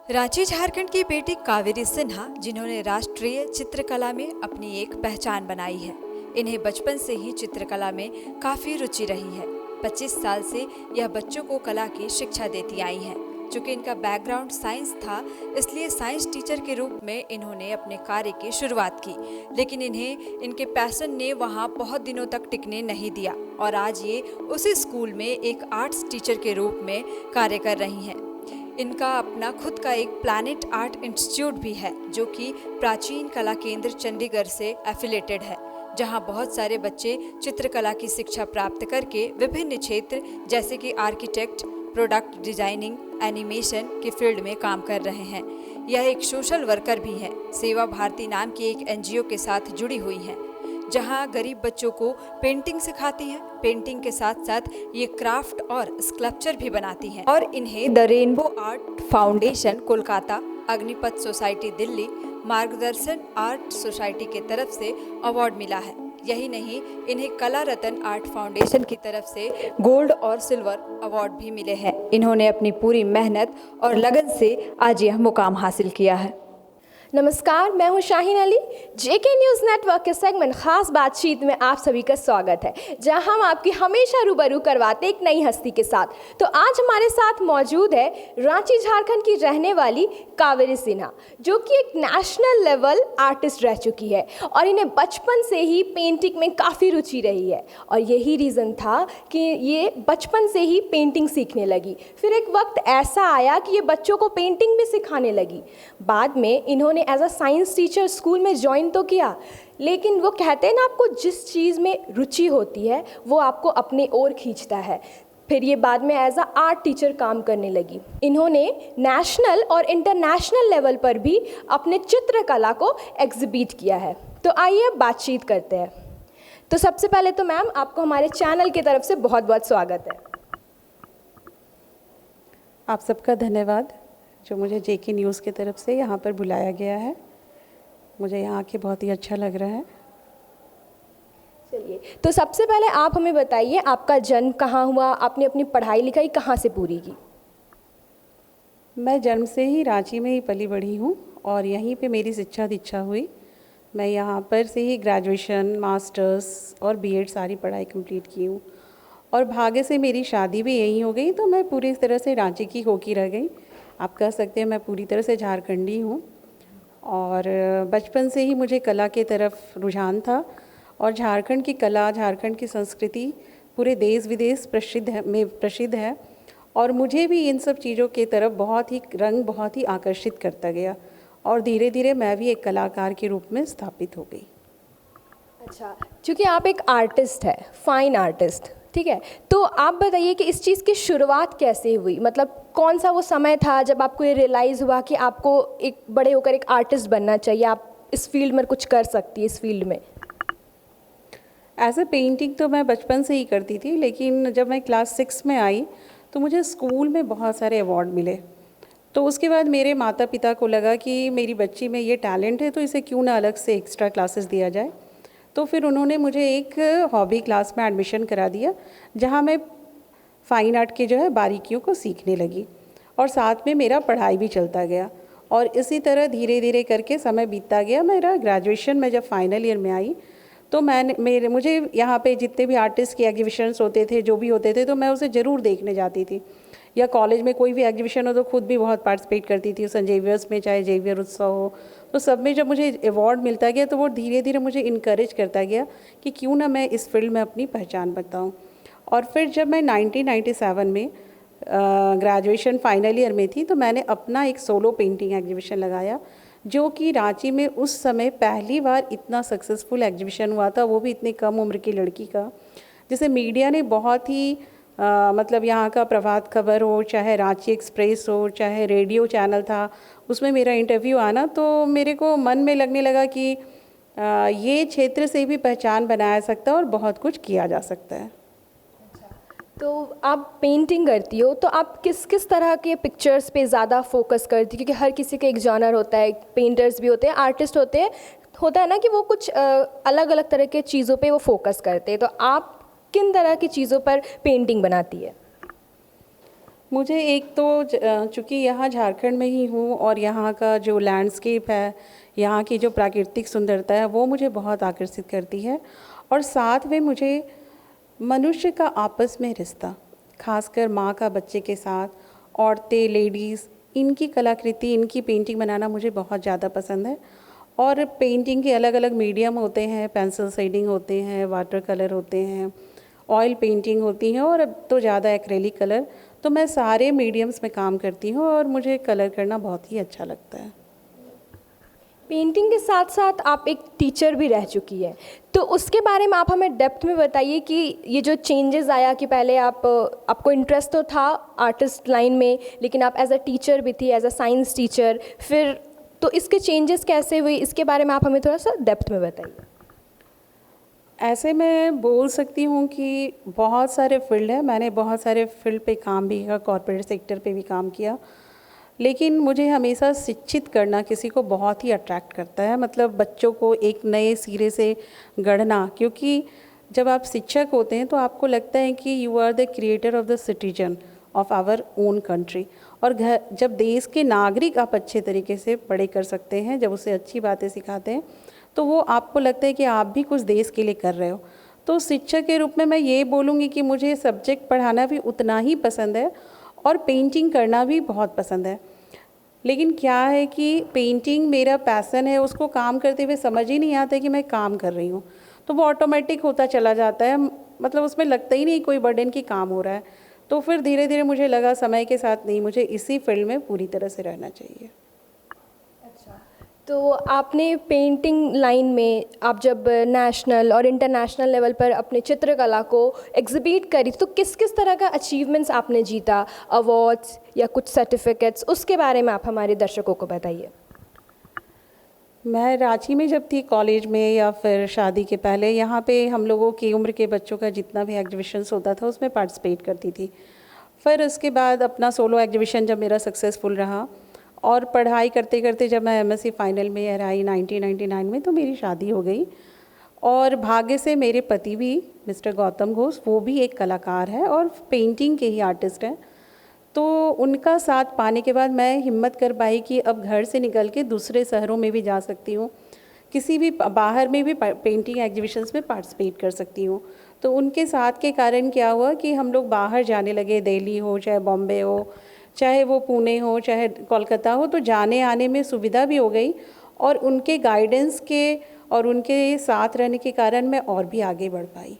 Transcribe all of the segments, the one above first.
रांची झारखंड की बेटी कावेरी सिन्हा, जिन्होंने राष्ट्रीय चित्रकला में अपनी एक पहचान बनाई है। इन्हें बचपन से ही चित्रकला में काफ़ी रुचि रही है। 25 साल से यह बच्चों को कला की शिक्षा देती आई हैं। चूँकि इनका बैकग्राउंड साइंस था, इसलिए साइंस टीचर के रूप में इन्होंने अपने कार्य की शुरुआत की, लेकिन इन्हें इनके पैशन ने वहाँ बहुत दिनों तक टिकने नहीं दिया और आज ये उसी स्कूल में एक आर्ट्स टीचर के रूप में कार्य कर रही हैं। इनका अपना खुद का एक प्लैनेट आर्ट इंस्टीट्यूट भी है, जो कि प्राचीन कला केंद्र चंडीगढ़ से एफिलेटेड है, जहां बहुत सारे बच्चे चित्रकला की शिक्षा प्राप्त करके विभिन्न क्षेत्र जैसे कि आर्किटेक्ट, प्रोडक्ट डिजाइनिंग, एनिमेशन के फील्ड में काम कर रहे हैं। यह एक सोशल वर्कर भी है। सेवा भारती नाम की एक एनजीओ के साथ जुड़ी हुई हैं, जहां गरीब बच्चों को पेंटिंग सिखाती हैं। पेंटिंग के साथ साथ ये क्राफ्ट और स्कल्पचर भी बनाती हैं और इन्हें the rainbow art foundation Kolkata, Agnipath society Delhi, Margdarshan art society के तरफ से अवार्ड मिला है। यही नहीं, इन्हें कला रत्न आर्ट फाउंडेशन की तरफ से गोल्ड और सिल्वर अवार्ड भी मिले हैं। इन्होंने अपनी पूरी मेहनत और लगन से आज यह मुकाम हासिल किया है। नमस्कार, मैं हूं शाहीन अली। जेके न्यूज़ नेटवर्क के सेगमेंट खास बातचीत में आप सभी का स्वागत है, जहां हम आपकी हमेशा रूबरू करवाते एक नई हस्ती के साथ। तो आज हमारे साथ मौजूद है रांची झारखंड की रहने वाली कावेरी सिन्हा, जो कि एक नेशनल लेवल आर्टिस्ट रह चुकी है और इन्हें बचपन से ही पेंटिंग में काफ़ी रुचि रही है और यही रीज़न था कि ये बचपन से ही पेंटिंग सीखने लगी। फिर एक वक्त ऐसा आया कि ये बच्चों को पेंटिंग भी सिखाने लगी। बाद में इन्होंने as a science teacher school में ज्वाइन तो किया, लेकिन वो कहते हैं ना, आपको जिस चीज़ में रुचि होती है वो आपको अपने ओर खींचता है। फिर ये बाद में एज अ आर्ट टीचर काम करने लगी। इन्होंने नेशनल और इंटरनेशनल लेवल पर भी अपने चित्रकला को एग्जिबिट किया है। तो आइए बातचीत करते हैं। तो सबसे पहले तो मैम, आपको हमारे चैनल की तरफ से बहुत बहुत स्वागत है। आप सबका धन्यवाद जो मुझे जेके न्यूज़ की तरफ से यहाँ पर बुलाया गया है। मुझे यहाँ आके बहुत ही अच्छा लग रहा है। चलिए, तो सबसे पहले आप हमें बताइए, आपका जन्म कहाँ हुआ, आपने अपनी पढ़ाई लिखाई कहाँ से पूरी की? मैं जन्म से ही रांची में ही पली बढ़ी हूँ और यहीं पे मेरी शिक्षा दीक्षा हुई। मैं यहाँ पर से ही ग्रेजुएशन, मास्टर्स और बीएड सारी पढ़ाई कंप्लीट की हूँ और भाग्य से मेरी शादी भी यहीं हो गई, तो मैं पूरी तरह से रांची की होके रह गई। आप कह सकते हैं मैं पूरी तरह से झारखंडी हूँ और बचपन से ही मुझे कला के तरफ रुझान था और झारखंड की कला, झारखंड की संस्कृति पूरे देश विदेश प्रसिद्ध है और मुझे भी इन सब चीज़ों के तरफ बहुत ही आकर्षित करता गया और धीरे धीरे मैं भी एक कलाकार के रूप में स्थापित हो गई। अच्छा, चूँकि आप एक आर्टिस्ट है, फाइन आर्टिस्ट, ठीक है, तो आप बताइए कि इस चीज़ की शुरुआत कैसे हुई? मतलब कौन सा वो समय था जब आपको ये रियलाइज़ हुआ कि आपको एक बड़े होकर एक आर्टिस्ट बनना चाहिए, आप इस फील्ड में कुछ कर सकती है इस फील्ड में? एज ए पेंटिंग तो मैं बचपन से ही करती थी, लेकिन जब मैं क्लास 6 में आई तो मुझे स्कूल में बहुत सारे अवार्ड मिले। तो उसके बाद मेरे माता पिता को लगा कि मेरी बच्ची में ये टैलेंट है, तो इसे क्यों ना अलग से एक्स्ट्रा क्लासेस दिया जाए। तो फिर उन्होंने मुझे एक हॉबी क्लास में एडमिशन करा दिया, जहाँ मैं फ़ाइन आर्ट के जो है बारीकियों को सीखने लगी और साथ में मेरा पढ़ाई भी चलता गया और इसी तरह धीरे धीरे करके समय बीतता गया। मेरा ग्रेजुएशन में जब फाइनल ईयर में आई तो मुझे यहाँ पे जितने भी आर्टिस्ट के एग्जीबिशन्स होते थे, जो भी होते थे, तो मैं उसे ज़रूर देखने जाती थी। या कॉलेज में कोई भी एग्जीबिशन हो तो खुद भी बहुत पार्टिसिपेट करती थी, संत जेवियर्स में, चाहे जेवियर उत्सव हो, तो सब में जब मुझे अवार्ड मिलता गया तो वो धीरे धीरे मुझे इनकरेज करता गया कि क्यों ना मैं इस फील्ड में अपनी पहचान बताऊँ। और फिर जब मैं 1997 में ग्रेजुएशन फाइनल ईयर में थी तो मैंने अपना एक सोलो पेंटिंग एग्जीबिशन लगाया, जो कि रांची में उस समय पहली बार इतना सक्सेसफुल एग्जीबिशन हुआ था, वो भी इतनी कम उम्र की लड़की का, जिसे मीडिया ने बहुत ही मतलब यहाँ का प्रभात खबर हो, चाहे रांची एक्सप्रेस हो, चाहे रेडियो चैनल था, उसमें मेरा इंटरव्यू आना, तो मेरे को मन में लगने लगा कि ये क्षेत्र से भी पहचान बनाया सकता है और बहुत कुछ किया जा सकता है। तो आप पेंटिंग करती हो, तो आप किस किस तरह के पिक्चर्स पे ज़्यादा फोकस करती हो? क्योंकि हर किसी का एक जॉनर होता है, पेंटर्स भी होते हैं, आर्टिस्ट होते हैं, होता है ना कि वो कुछ अलग अलग तरह के चीज़ों पे वो फोकस करते हैं। तो आप किन तरह की चीज़ों पर पेंटिंग बनाती है? मुझे एक तो चूँकि यहाँ झारखंड में ही हूँ और यहाँ का जो लैंडस्केप है, यहाँ की जो प्राकृतिक सुंदरता है वो मुझे बहुत आकर्षित करती है। और साथ में मुझे मनुष्य का आपस में रिश्ता, खासकर माँ का बच्चे के साथ, औरतें, लेडीज़, इनकी कलाकृति, इनकी पेंटिंग बनाना मुझे बहुत ज़्यादा पसंद है। और पेंटिंग के अलग अलग मीडियम होते हैं, पेंसिल शेडिंग होते हैं, वाटर कलर होते हैं, ऑयल पेंटिंग होती हैं और अब तो ज़्यादा एक्रेलिक कलर। तो मैं सारे मीडियम्स में काम करती हूँ और मुझे कलर करना बहुत ही अच्छा लगता है। पेंटिंग के साथ साथ आप एक टीचर भी रह चुकी है, तो उसके बारे में आप हमें डेप्थ में बताइए कि ये जो चेंजेस आया कि पहले आपको इंटरेस्ट तो था आर्टिस्ट लाइन में, लेकिन आप एज अ टीचर भी थी, एज अ साइंस टीचर, फिर तो इसके चेंजेस कैसे हुए, इसके बारे में आप हमें थोड़ा सा डेप्थ में बताइए। ऐसे मैं बोल सकती हूँ कि बहुत सारे फील्ड हैं, मैंने बहुत सारे फील्ड पे काम भी किया, कॉर्पोरेट सेक्टर पे भी काम किया, लेकिन मुझे हमेशा शिक्षित करना किसी को बहुत ही अट्रैक्ट करता है। मतलब बच्चों को एक नए सिरे से गढ़ना, क्योंकि जब आप शिक्षक होते हैं तो आपको लगता है कि you are the creator of the citizen of our own country. और जब देश के नागरिक आप अच्छे तरीके से पढ़े कर सकते हैं, जब उसे अच्छी बातें सिखाते हैं, तो वो आपको लगता है कि आप भी कुछ देश के लिए कर रहे हो। तो शिक्षक के रूप में मैं ये बोलूँगी कि मुझे सब्जेक्ट पढ़ाना भी उतना ही पसंद है और पेंटिंग करना भी बहुत पसंद है। लेकिन क्या है कि पेंटिंग मेरा पैसन है, उसको काम करते हुए समझ ही नहीं आता कि मैं काम कर रही हूँ, तो वो ऑटोमेटिक होता चला जाता है। मतलब उसमें लगता ही नहीं कोई बर्डन की काम हो रहा है। तो फिर धीरे धीरे मुझे लगा समय के साथ नहीं, मुझे इसी फील्ड में पूरी तरह से रहना चाहिए। तो आपने पेंटिंग लाइन में आप जब नेशनल और इंटरनेशनल लेवल पर अपने चित्रकला को एग्जिबिट करी, तो किस किस तरह का अचीवमेंट्स आपने जीता, अवार्ड्स या कुछ सर्टिफिकेट्स, उसके बारे में आप हमारे दर्शकों को बताइए। मैं रांची में जब थी कॉलेज में या फिर शादी के पहले, यहाँ पे हम लोगों की उम्र के बच्चों का जितना भी एग्जीबिशंस होता था उसमें पार्टिसिपेट करती थी। फिर उसके बाद अपना सोलो एग्जीबिशन जब मेरा सक्सेसफुल रहा और पढ़ाई करते करते जब मैं एमएससी फाइनल में ईयर आई 1999 में, तो मेरी शादी हो गई। और भाग्य से मेरे पति भी, मिस्टर गौतम घोष, वो भी एक कलाकार है और पेंटिंग के ही आर्टिस्ट हैं। तो उनका साथ पाने के बाद मैं हिम्मत कर पाई कि अब घर से निकल के दूसरे शहरों में भी जा सकती हूँ, किसी भी बाहर में भी पेंटिंग एग्जीबिशंस में पार्टिसिपेट कर सकती हूँ। तो उनके साथ के कारण क्या हुआ कि हम लोग बाहर जाने लगे, दिल्ली हो चाहे बॉम्बे हो, चाहे वो पुणे हो चाहे कोलकाता हो, तो जाने आने में सुविधा भी हो गई। और उनके गाइडेंस के और उनके साथ रहने के कारण मैं और भी आगे बढ़ पाई।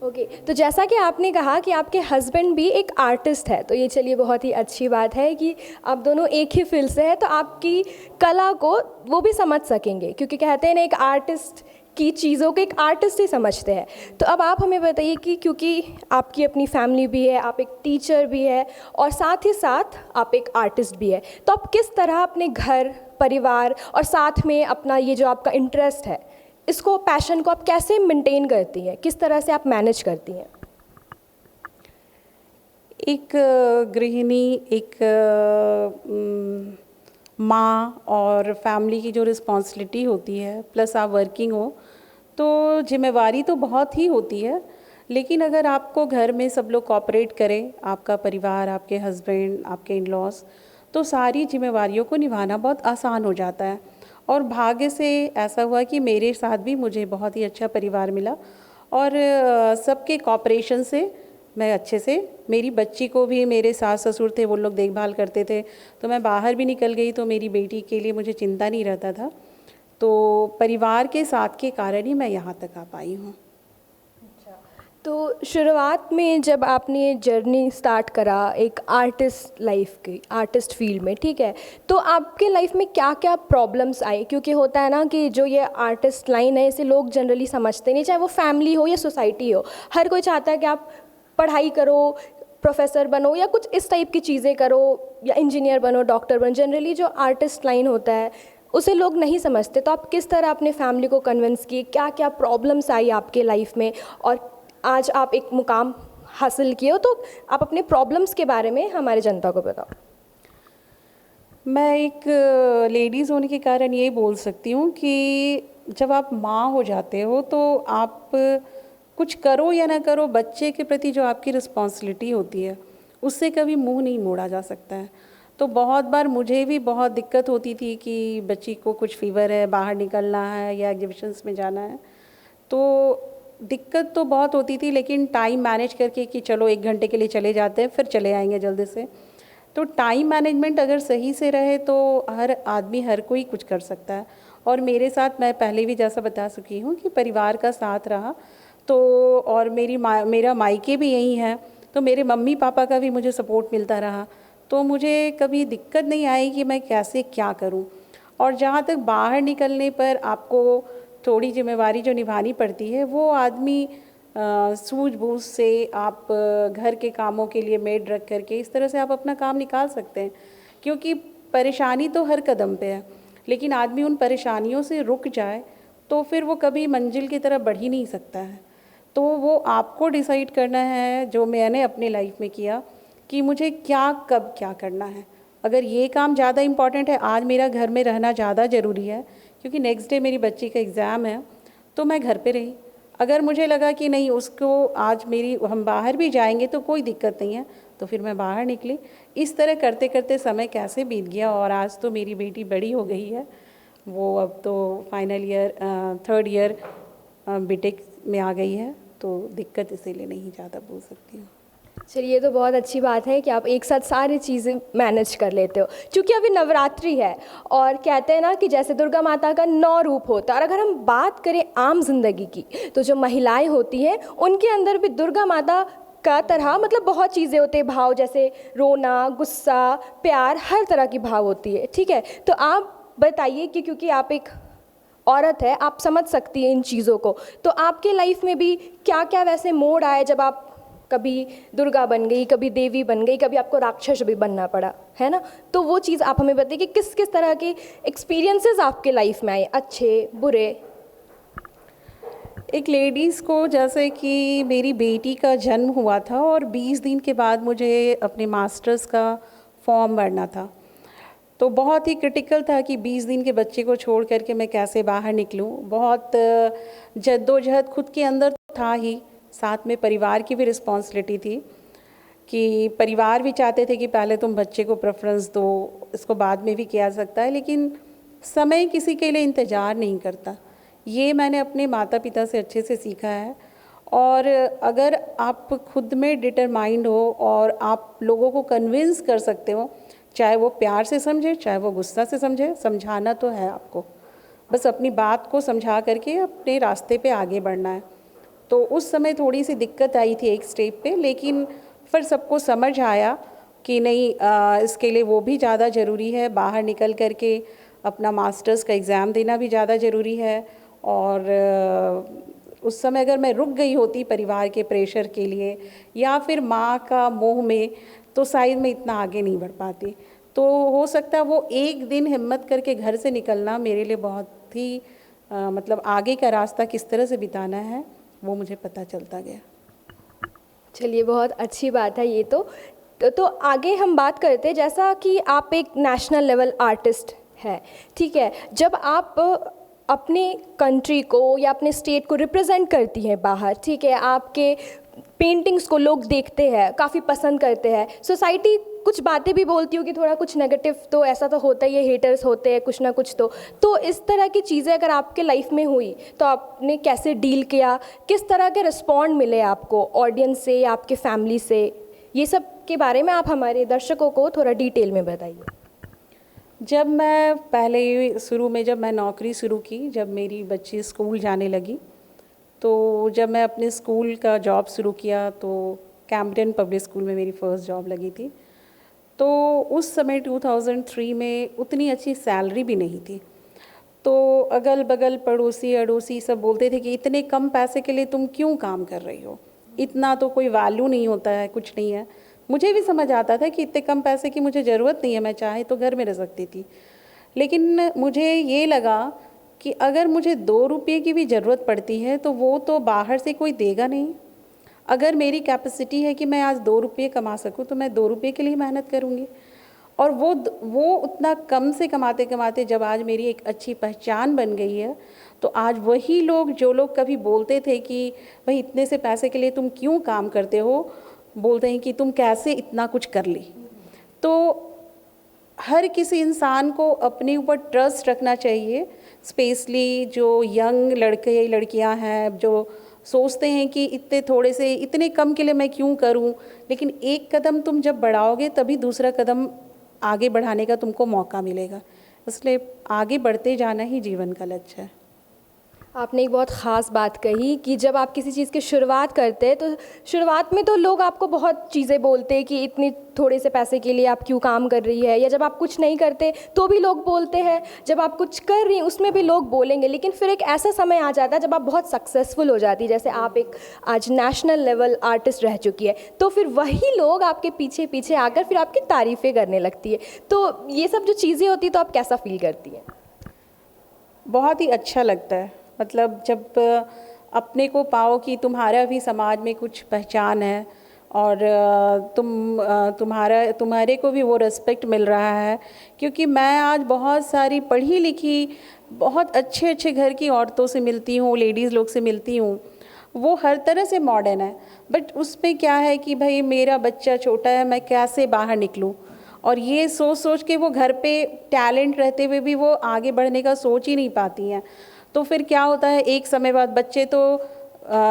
ओके, तो जैसा कि आपने कहा कि आपके हस्बैंड भी एक आर्टिस्ट है, तो ये चलिए बहुत ही अच्छी बात है कि आप दोनों एक ही फील्ड से हैं, तो आपकी कला को वो भी समझ सकेंगे, क्योंकि कहते हैं ना, एक आर्टिस्ट की चीज़ों को एक आर्टिस्ट ही समझते हैं। तो अब आप हमें बताइए कि क्योंकि आपकी अपनी फैमिली भी है, आप एक टीचर भी है और साथ ही साथ आप एक आर्टिस्ट भी है, तो आप किस तरह अपने घर, परिवार और साथ में अपना ये जो आपका इंटरेस्ट है, इसको, पैशन को आप कैसे मेंटेन करती हैं, किस तरह से आप मैनेज करती हैं? एक गृहिणी, एक माँ और फैमिली की जो रिस्पॉन्सिबिलिटी होती है, प्लस आप वर्किंग हो, तो जिम्मेवारी तो बहुत ही होती है। लेकिन अगर आपको घर में सब लोग कोऑपरेट करें, आपका परिवार, आपके हस्बैंड, आपके इन लॉज, तो सारी जिम्मेवारियों को निभाना बहुत आसान हो जाता है। और भाग्य से ऐसा हुआ कि मेरे साथ भी मुझे बहुत ही अच्छा परिवार मिला और सबके कोऑपरेशन से मैं अच्छे से, मेरी बच्ची को भी मेरे सास ससुर थे, वो लोग देखभाल करते थे, तो मैं बाहर भी निकल गई तो मेरी बेटी के लिए मुझे चिंता नहीं रहता था। तो परिवार के साथ के कारण ही मैं यहाँ तक आ पाई हूँ। तो शुरुआत में जब आपने जर्नी स्टार्ट करा एक आर्टिस्ट लाइफ की, आर्टिस्ट फील्ड में, ठीक है, तो आपके लाइफ में क्या क्या प्रॉब्लम्स आई? क्योंकि होता है ना कि जो ये आर्टिस्ट लाइन है, इसे लोग जनरली समझते नहीं, चाहे वो फैमिली हो या सोसाइटी हो, हर कोई चाहता है कि आप पढ़ाई करो, प्रोफेसर बनो या कुछ इस टाइप की चीज़ें करो, या इंजीनियर बनो, डॉक्टर बनो। जनरली जो आर्टिस्ट लाइन होता है उसे लोग नहीं समझते। तो आप किस तरह अपने फैमिली को कन्विंस किए, क्या क्या प्रॉब्लम्स आई आपके लाइफ में, और आज आप एक मुकाम हासिल किए हो, तो आप अपने प्रॉब्लम्स के बारे में हमारे जनता को बताओ। मैं एक लेडीज़ होने के कारण ये बोल सकती हूँ कि जब आप माँ हो जाते हो तो आप कुछ करो या ना करो, बच्चे के प्रति जो आपकी रिस्पॉन्सिबिलिटी होती है उससे कभी मुंह नहीं मोड़ा जा सकता है। तो बहुत बार मुझे भी बहुत दिक्कत होती थी कि बच्ची को कुछ फीवर है, बाहर निकलना है या एग्जीबिशंस में जाना है, तो दिक्कत तो बहुत होती थी, लेकिन टाइम मैनेज करके कि चलो 1 घंटे के लिए चले जाते हैं, फिर चले आएंगे जल्दी से। तो टाइम मैनेजमेंट अगर सही से रहे तो हर आदमी, हर कोई कुछ कर सकता है। और मेरे साथ, मैं पहले भी जैसा बता चुकी हूँ कि परिवार का साथ रहा, तो और मेरा मायके भी यही है, तो मेरे मम्मी पापा का भी मुझे सपोर्ट मिलता रहा, तो मुझे कभी दिक्कत नहीं आई कि मैं कैसे क्या करूँ। और जहाँ तक बाहर निकलने पर आपको थोड़ी जिम्मेवारी जो निभानी पड़ती है, वो आदमी सूझबूझ से आप घर के कामों के लिए मेड रख करके इस तरह से आप अपना काम निकाल सकते हैं, क्योंकि परेशानी तो हर कदम पे है, लेकिन आदमी उन परेशानियों से रुक जाए तो फिर वो कभी मंजिल की तरफ बढ़ ही नहीं सकता है। तो वो आपको डिसाइड करना है, जो मैंने अपनी लाइफ में किया कि मुझे क्या कब क्या करना है। अगर ये काम ज़्यादा इम्पॉर्टेंट है, आज मेरा घर में रहना ज़्यादा ज़रूरी है क्योंकि नेक्स्ट डे मेरी बच्ची का एग्ज़ाम है, तो मैं घर पे रही। अगर मुझे लगा कि नहीं, उसको आज हम बाहर भी जाएंगे तो कोई दिक्कत नहीं है, तो फिर मैं बाहर निकली। इस तरह करते करते समय कैसे बीत गया, और आज तो मेरी बेटी बड़ी हो गई है, वो अब तो final year 3rd year BTech में आ गई है, तो दिक्कत इसीलिए नहीं ज़्यादा बोल सकती हूँ। चलिए, ये तो बहुत अच्छी बात है कि आप एक साथ सारी चीज़ें मैनेज कर लेते हो। क्योंकि अभी नवरात्रि है और कहते हैं ना कि जैसे दुर्गा माता का 9 रूप होता है, और अगर हम बात करें आम जिंदगी की, तो जो महिलाएं होती हैं उनके अंदर भी दुर्गा माता का तरह मतलब बहुत चीज़ें होते हैं, भाव, जैसे रोना, गुस्सा, प्यार, हर तरह की भाव होती है। ठीक है, तो आप बताइए कि क्योंकि आप एक औरत है, आप समझ सकती हैं इन चीज़ों को, तो आपके लाइफ में भी क्या क्या वैसे मोड़ आए जब आप कभी दुर्गा बन गई, कभी देवी बन गई, कभी आपको राक्षस भी बनना पड़ा, है ना? तो वो चीज़ आप हमें बताइए कि किस किस तरह के एक्सपीरियंसेस आपके लाइफ में आए, अच्छे बुरे। एक लेडीज़ को, जैसे कि मेरी बेटी का जन्म हुआ था और 20 दिन के बाद मुझे अपने मास्टर्स का फॉर्म भरना था, तो बहुत ही क्रिटिकल था कि 20 दिन के बच्चे को छोड़ करके मैं कैसे बाहर निकलूं। बहुत जद्दोजहद खुद के अंदर था ही, साथ में परिवार की भी रिस्पॉन्सिबिलिटी थी कि परिवार भी चाहते थे कि पहले तुम बच्चे को प्रेफरेंस दो, इसको बाद में भी किया सकता है, लेकिन समय किसी के लिए इंतज़ार नहीं करता। ये मैंने अपने माता पिता से अच्छे से सीखा है। और अगर आप खुद में डिटरमाइंड हो और आप लोगों को कन्विंस कर सकते हो, चाहे वो प्यार से समझे, चाहे वो गुस्सा से समझे, समझाना तो है आपको, बस अपनी बात को समझा करके अपने रास्ते पे आगे बढ़ना है। तो उस समय थोड़ी सी दिक्कत आई थी एक स्टेप पे, लेकिन फिर सबको समझ आया कि नहीं, इसके लिए वो भी ज़्यादा ज़रूरी है, बाहर निकल करके अपना मास्टर्स का एग्ज़ाम देना भी ज़्यादा ज़रूरी है। और उस समय अगर मैं रुक गई होती परिवार के प्रेशर के लिए या फिर माँ का मोह में, तो शायद मैं इतना आगे नहीं बढ़ पाती। तो हो सकता है वो एक दिन हिम्मत करके घर से निकलना मेरे लिए बहुत ही मतलब आगे का रास्ता किस तरह से बिताना है वो मुझे पता चलता गया। चलिए, बहुत अच्छी बात है ये तो आगे हम बात करते हैं, जैसा कि आप एक नेशनल लेवल आर्टिस्ट है, ठीक है, जब आप अपने कंट्री को या अपने स्टेट को रिप्रेजेंट करती हैं बाहर, ठीक है, आपके पेंटिंग्स को लोग देखते हैं, काफ़ी पसंद करते हैं, सोसाइटी कुछ बातें भी बोलती होगी, थोड़ा कुछ नेगेटिव तो ऐसा तो होता ही है, हेटर्स होते हैं कुछ ना कुछ। तो इस तरह की चीज़ें अगर आपके लाइफ में हुई तो आपने कैसे डील किया, किस तरह के रिस्पॉन्ड मिले आपको ऑडियंस से या आपके फैमिली से, ये सब के बारे में आप हमारे दर्शकों को थोड़ा डिटेल में बताइए। जब मैं पहले शुरू में जब मैं नौकरी शुरू की, जब मेरी बच्ची स्कूल जाने लगी, तो जब मैं अपने स्कूल का जॉब शुरू किया तो कैम्पटन पब्लिक स्कूल में मेरी फ़र्स्ट जॉब लगी थी। तो उस समय 2003 में उतनी अच्छी सैलरी भी नहीं थी, तो अगल बगल पड़ोसी अड़ोसी सब बोलते थे कि इतने कम पैसे के लिए तुम क्यों काम कर रही हो, इतना तो कोई वैल्यू नहीं होता है, कुछ नहीं है। मुझे भी समझ आता था कि इतने कम पैसे की मुझे ज़रूरत नहीं है, मैं चाहे तो घर में रह सकती थी, लेकिन मुझे ये लगा कि अगर मुझे 2 रुपये की भी ज़रूरत पड़ती है तो वो तो बाहर से कोई देगा नहीं। अगर मेरी कैपेसिटी है कि मैं आज 2 रुपये कमा सकूं तो मैं 2 रुपये के लिए मेहनत करूंगी। और वो उतना कम से कमाते कमाते जब आज मेरी एक अच्छी पहचान बन गई है, तो आज वही लोग जो लोग कभी बोलते थे कि भाई इतने से पैसे के लिए तुम क्यों काम करते हो, बोलते हैं कि तुम कैसे इतना कुछ कर ली। तो हर किसी इंसान को अपने ऊपर ट्रस्ट रखना चाहिए, स्पेशली जो यंग लड़के या लड़कियां हैं जो सोचते हैं कि इतने थोड़े से इतने कम के लिए मैं क्यों करूं, लेकिन एक कदम तुम जब बढ़ाओगे तभी दूसरा कदम आगे बढ़ाने का तुमको मौका मिलेगा। इसलिए आगे बढ़ते जाना ही जीवन का लक्ष्य है। आपने एक बहुत ख़ास बात कही कि जब आप किसी चीज़ की शुरुआत करते हैं तो शुरुआत में तो लोग आपको बहुत चीज़ें बोलते हैं कि इतने थोड़े से पैसे के लिए आप क्यों काम कर रही है, या जब आप कुछ नहीं करते तो भी लोग बोलते हैं, जब आप कुछ कर रही हैं उसमें भी लोग बोलेंगे। लेकिन फिर एक ऐसा समय आ जाता है जब आप बहुत सक्सेसफुल हो जाती है, जैसे आप एक आज नेशनल लेवल आर्टिस्ट रह चुकी है, तो फिर वही लोग आपके पीछे पीछे आकर फिर आपकी तारीफ़ें करने लगती है। तो ये सब जो चीज़ें होती हैं तो आप कैसा फील करती हैं? बहुत ही अच्छा लगता है, मतलब जब अपने को पाओ कि तुम्हारा भी समाज में कुछ पहचान है और तुम्हारे को भी वो रिस्पेक्ट मिल रहा है। क्योंकि मैं आज बहुत सारी पढ़ी लिखी बहुत अच्छे अच्छे घर की औरतों से मिलती हूँ, लेडीज़ लोग से मिलती हूँ, वो हर तरह से मॉडर्न है, बट उसमें क्या है कि भाई मेरा बच्चा छोटा है, मैं कैसे बाहर निकलूँ, और ये सोच सोच के वो घर पे टैलेंट रहते हुए भी वो आगे बढ़ने का सोच ही नहीं पाती हैं। तो फिर क्या होता है, एक समय बाद बच्चे तो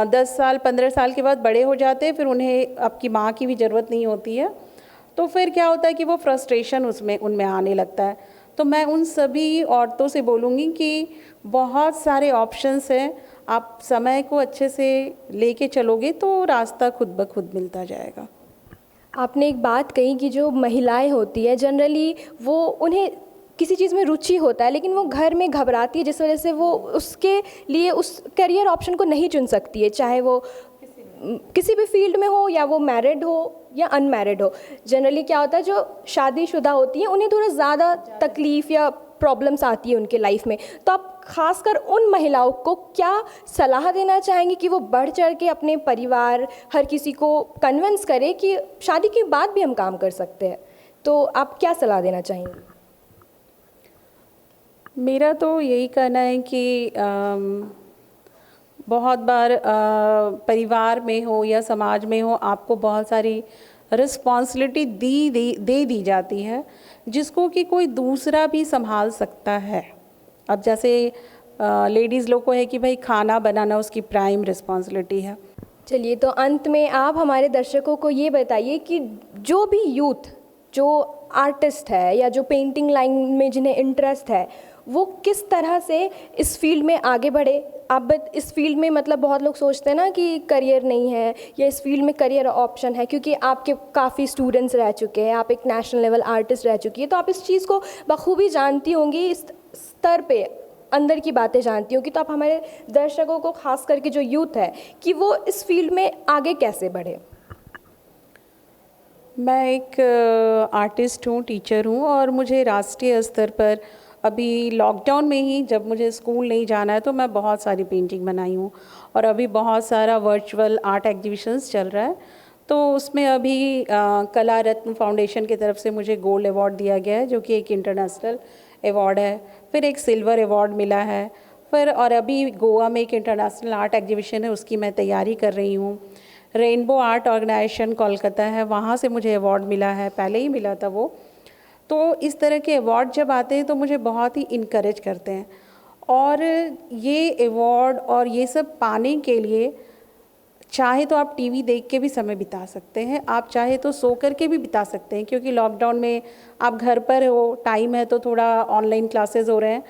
10 साल 15 साल के बाद बड़े हो जाते हैं, फिर उन्हें आपकी माँ की भी ज़रूरत नहीं होती है। तो फिर क्या होता है कि वो फ्रस्ट्रेशन उनमें आने लगता है। तो मैं उन सभी औरतों से बोलूँगी कि बहुत सारे ऑप्शंस हैं, आप समय को अच्छे से लेके चलोगे तो रास्ता खुद ब खुद मिलता जाएगा। आपने एक बात कही कि जो महिलाएं होती है जनरली वो उन्हें किसी चीज़ में रुचि होता है लेकिन वो घर में घबराती है, जिस वजह से वो उसके लिए उस करियर ऑप्शन को नहीं चुन सकती है, चाहे वो किसी भी फील्ड में हो या वो मैरिड हो या अनमैरिड हो। जनरली क्या होता है, जो शादीशुदा होती हैं उन्हें थोड़ा ज़्यादा तकलीफ़ या प्रॉब्लम्स आती है उनके लाइफ में। तो आप खासकर उन महिलाओं को क्या सलाह देना चाहेंगे कि वो बढ़ चढ़ के अपने परिवार हर किसी को कन्विंस करे कि शादी के बाद भी हम काम कर सकते हैं? तो आप क्या सलाह देना चाहेंगे? मेरा तो यही कहना है कि बहुत बार परिवार में हो या समाज में हो, आपको बहुत सारी रिस्पॉन्सिबिलिटी दे दी जाती है जिसको कि कोई दूसरा भी संभाल सकता है। अब जैसे लेडीज़ लोग को है कि भाई खाना बनाना उसकी प्राइम रिस्पॉन्सिबिलिटी है। चलिए, तो अंत में आप हमारे दर्शकों को ये बताइए कि जो भी यूथ जो आर्टिस्ट है या जो पेंटिंग लाइन में जिन्हें इंटरेस्ट है वो किस तरह से इस फील्ड में आगे बढ़े। अब इस फील्ड में मतलब बहुत लोग सोचते हैं ना कि करियर नहीं है या इस फील्ड में करियर ऑप्शन है, क्योंकि आपके काफ़ी स्टूडेंट्स रह चुके हैं, आप एक नेशनल लेवल आर्टिस्ट रह चुकी है, तो आप इस चीज़ को बखूबी जानती होंगी, इस स्तर पे अंदर की बातें जानती होंगी। तो आप हमारे दर्शकों को खास करके जो यूथ है कि वो इस फील्ड में आगे कैसे बढ़े। मैं एक आर्टिस्ट हूँ, टीचर हूँ, और मुझे राष्ट्रीय स्तर पर अभी लॉकडाउन में ही जब मुझे स्कूल नहीं जाना है तो मैं बहुत सारी पेंटिंग बनाई हूँ, और अभी बहुत सारा वर्चुअल आर्ट एग्जीबिशंस चल रहा है। तो उसमें अभी कला रत्न फाउंडेशन की तरफ से मुझे गोल्ड अवार्ड दिया गया है, जो कि एक इंटरनेशनल अवार्ड है। फिर एक सिल्वर अवार्ड मिला है। फिर और अभी गोवा में एक इंटरनेशनल आर्ट एग्जीबिशन है, उसकी मैं तैयारी कर रही हूँ। रेनबो आर्ट ऑर्गेनाइजेशन कोलकाता है, वहाँ से मुझे अवार्ड मिला है, पहले ही मिला था वो। तो इस तरह के अवार्ड जब आते हैं तो मुझे बहुत ही इनकरेज करते हैं, और ये अवार्ड और ये सब पाने के लिए चाहे तो आप टीवी देख के भी समय बिता सकते हैं, आप चाहे तो सो कर के भी बिता सकते हैं, क्योंकि लॉकडाउन में आप घर पर हो, टाइम है तो थोड़ा ऑनलाइन क्लासेस हो रहे हैं,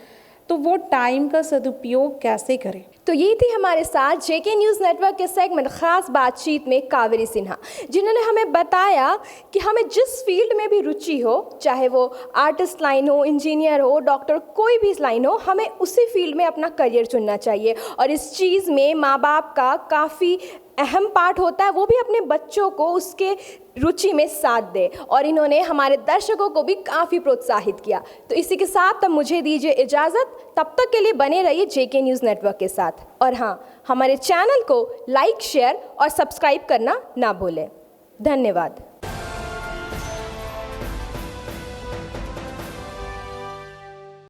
तो वो टाइम का सदुपयोग कैसे करें। तो ये थी हमारे साथ जेके न्यूज़ नेटवर्क के सेगमेंट खास बातचीत में कावेरी सिन्हा, जिन्होंने हमें बताया कि हमें जिस फील्ड में भी रुचि हो, चाहे वो आर्टिस्ट लाइन हो, इंजीनियर हो, डॉक्टर, कोई भी लाइन हो, हमें उसी फील्ड में अपना करियर चुनना चाहिए। और इस चीज़ में माँ बाप का काफ़ी अहम पार्ट होता है, वो भी अपने बच्चों को उसके रुचि में साथ दे, और इन्होंने हमारे दर्शकों को भी काफ़ी प्रोत्साहित किया। तो इसी के साथ अब मुझे दीजिए इजाज़त, तब तक के लिए बने रहिए जेके न्यूज़ नेटवर्क के साथ, और हाँ, हमारे चैनल को लाइक, शेयर और सब्सक्राइब करना ना भूलें। धन्यवाद।